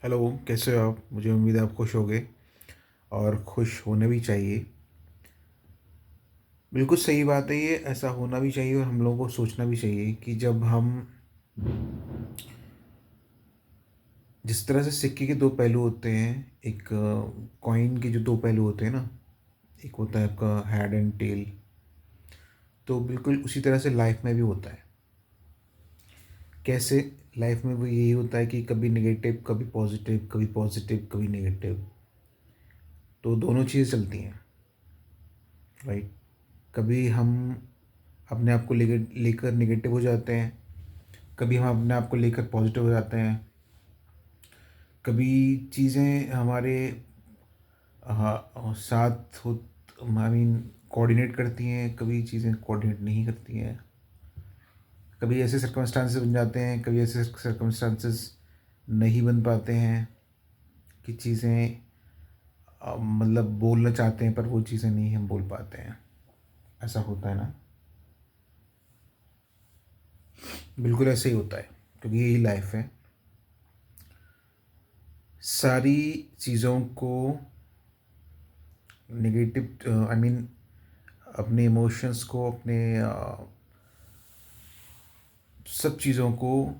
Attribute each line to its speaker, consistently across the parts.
Speaker 1: Hello, कैसे हो आप? मुझे उम्मीद है आप खुश होगे और खुश होने भी चाहिए। बिल्कुल सही बात है ये, ऐसा होना भी चाहिए और हम लोगों को सोचना भी चाहिए कि जब हम जिस तरह से सिक्के के दो पहलू होते हैं, एक कॉइन के जो दो पहलू होते हैं ना, एक होता है आपका हेड एंड टेल, तो बिल्कुल उसी तरह से लाइफ में भी होता है। कैसे? लाइफ में वो यही होता है कि कभी नेगेटिव, कभी पॉजिटिव, कभी पॉजिटिव, कभी नेगेटिव, तो दोनों चीज़ें चलती हैं, राइट? कभी हम अपने आप को लेकर लेकर नेगेटिव हो जाते हैं, कभी हम अपने आप को लेकर पॉजिटिव हो जाते हैं, कभी चीज़ें हमारे साथ हो, आई मीन कोऑर्डिनेट करती हैं, कभी चीज़ें कोऑर्डिनेट नहीं करती हैं। कभी ऐसे सर्कमस्टांसेस बन जाते हैं, कभी ऐसे सर्कमस्टांसेस नहीं बन पाते हैं कि चीज़ें मतलब बोलना चाहते हैं पर वो चीज़ें नहीं हम बोल पाते हैं। ऐसा होता है ना? बिल्कुल ऐसे ही होता है, क्योंकि यही लाइफ है। सारी चीज़ों को नेगेटिव, आई मीन अपने इमोशंस को, अपने सब चीज़ों को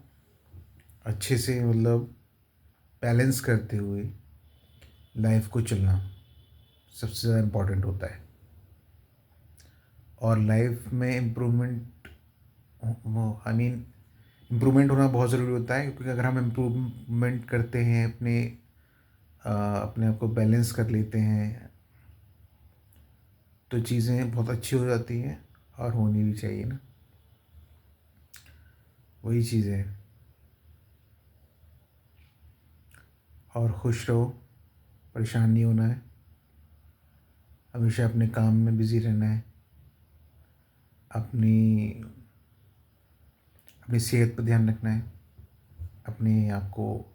Speaker 1: अच्छे से मतलब बैलेंस करते हुए लाइफ को चलना सबसे ज़्यादा इम्पोर्टेंट होता है। और लाइफ में इम्प्रूवमेंट, आई मीन इम्प्रूवमेंट होना बहुत ज़रूरी होता है, क्योंकि अगर हम इम्प्रूवमेंट करते हैं, अपने आप को बैलेंस कर लेते हैं, तो चीज़ें बहुत अच्छी हो जाती हैं और होनी भी चाहिए ना। वही चीज़ है। और खुश रहो, परेशान नहीं होना है, हमेशा अपने काम में बिज़ी रहना है, अपनी अपनी सेहत पर ध्यान रखना है, अपने आप को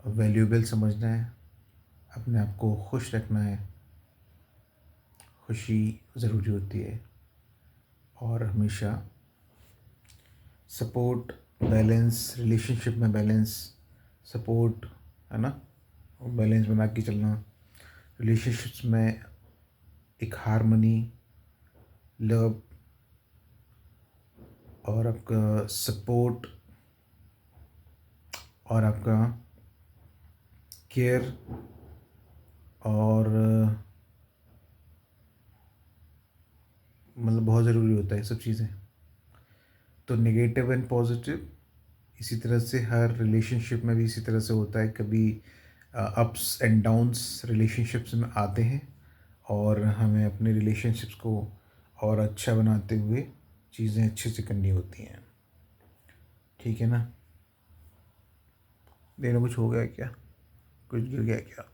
Speaker 1: वैल्यूएबल समझना है, अपने आप को खुश रखना है। खुशी ज़रूरी होती है। और हमेशा सपोर्ट, बैलेंस, रिलेशनशिप में बैलेंस, सपोर्ट, है ना? और बैलेंस बना के चलना, रिलेशनशिप्स में एक हारमनी, लव और आपका सपोर्ट और आपका केयर और मतलब बहुत ज़रूरी होता है सब चीज़ें। तो नेगेटिव एंड पॉजिटिव इसी तरह से हर रिलेशनशिप में भी इसी तरह से होता है। कभी अप्स एंड डाउन्स रिलेशनशिप्स में आते हैं और हमें अपने रिलेशनशिप्स को और अच्छा बनाते हुए चीज़ें अच्छे से करनी होती हैं। ठीक है ना? देना कुछ हो गया क्या? कुछ गिर गया क्या?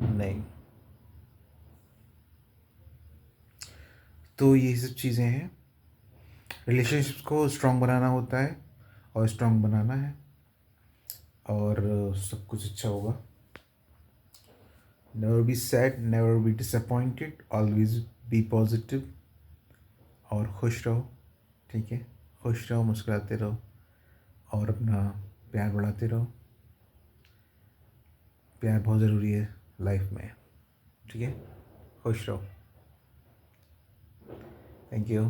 Speaker 1: नहीं। तो यही सब चीज़ें हैं। रिलेशनशिप्स को स्ट्रॉन्ग बनाना होता है और स्ट्रॉन्ग बनाना है और सब कुछ अच्छा होगा। Never be sad, never be disappointed, always be positive और खुश रहो। ठीक है? खुश रहो, मुस्कुराते रहो और अपना प्यार बढ़ाते रहो। प्यार बहुत ज़रूरी है लाइफ में। ठीक है? खुश रहो। Thank you.